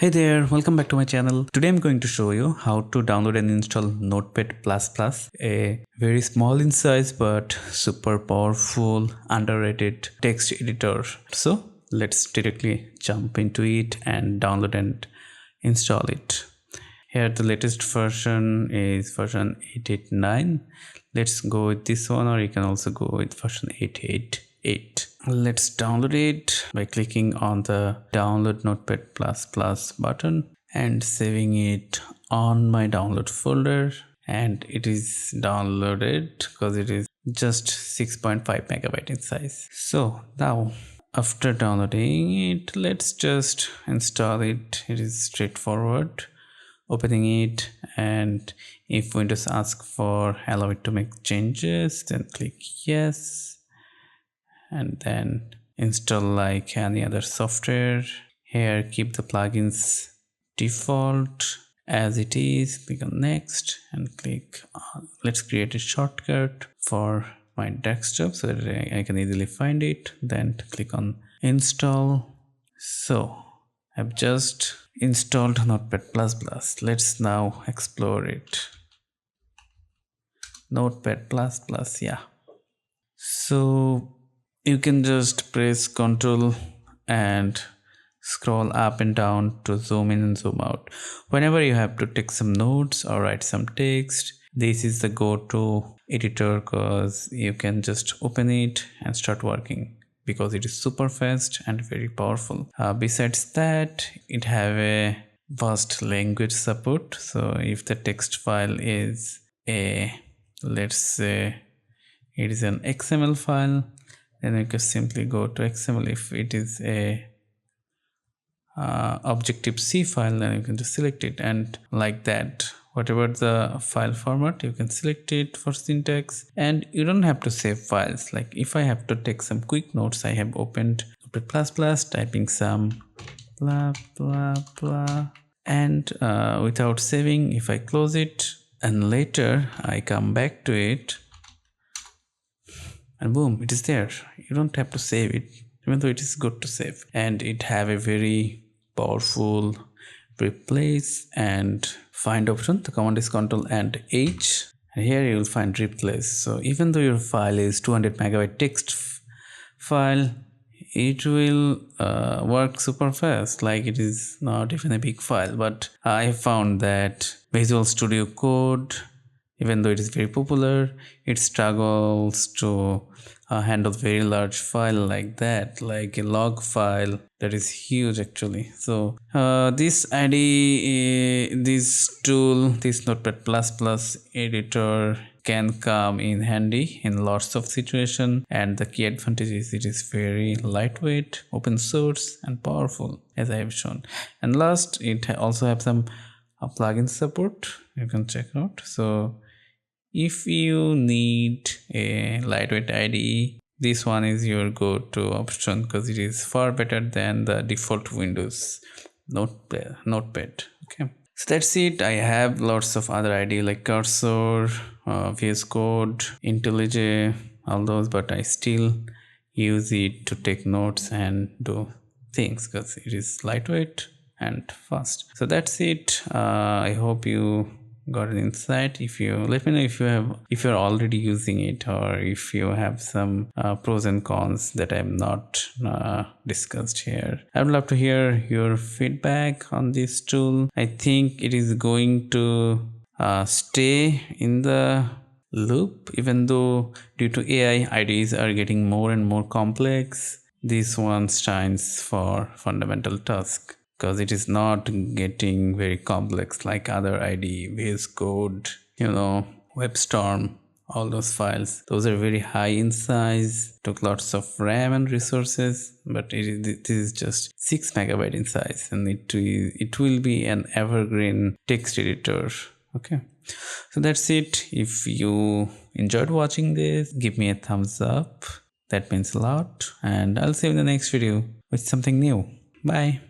Hey there, welcome back to my channel. Today I'm going to show you how to download and install Notepad++, a very small in size but super powerful, underrated text editor. So let's directly jump into it and download and install it. Here the latest version is version 889. Let's go with this one, or you can also go with version 888. Let's download it by clicking on the download Notepad++ button and saving it on my download folder, and it is downloaded because it is just 6.5 megabyte in size. So now after downloading it, let's just install it. It is straightforward. Opening it, and if Windows asks for allow it to make changes, then click yes, and then install like any other software. Here keep the plugins default as it is, click on next and click on, let's create a shortcut for my desktop so that I can easily find it, then click on install. So I've just installed Notepad++. Let's now explore it. Notepad++, yeah. So you can just press Ctrl and scroll up and down to zoom in and zoom out. Whenever you have to take some notes or write some text, this is the go-to editor because you can just open it and start working, because it is super fast and very powerful. Besides that, it have a vast language support. So if the text file is let's say it is an XML file, then you can simply go to XML. If it is a Objective-C file, then you can just select it, and like that, whatever the file format, you can select it for syntax, and you don't have to save files. Like if I have to take some quick notes, I have opened Notepad++, typing some blah blah blah, and without saving, if I close it and later I come back to it, and boom, it is there. You don't have to save it, even though it is good to save. And it have a very powerful replace and find option. The command is Ctrl and H, and here you will find replace. So even though your file is 200 megabyte text file, it will work super fast, like it is not even a big file. But I found that Visual Studio Code, even though it is very popular, it struggles to handle very large file like that, like a log file that is huge actually. So this tool, this Notepad++ editor can come in handy in lots of situations, and the key advantage is it is very lightweight, open source and powerful, as I have shown. And last, it also have some plugin support you can check out. So if you need a lightweight IDE, this one is your go-to option because it is far better than the default Windows Notepad. Okay, so that's it. I have lots of other IDE like Cursor, VS Code, IntelliJ, all those, but I still use it to take notes and do things because it is lightweight and fast. So that's it. I hope you got an insight. If you let me know if you're already using it, or if you have some pros and cons that I have not discussed here. I would love to hear your feedback on this tool. I think it is going to stay in the loop, even though due to AI, IDEs are getting more and more complex. This one shines for fundamental tasks, because it is not getting very complex like other IDE, VS Code, WebStorm, all those files. Those are very high in size, took lots of RAM and resources, but this is just 6 megabyte in size, and it will be an evergreen text editor. Okay, so that's it. If you enjoyed watching this, give me a thumbs up. That means a lot, and I'll see you in the next video with something new. Bye.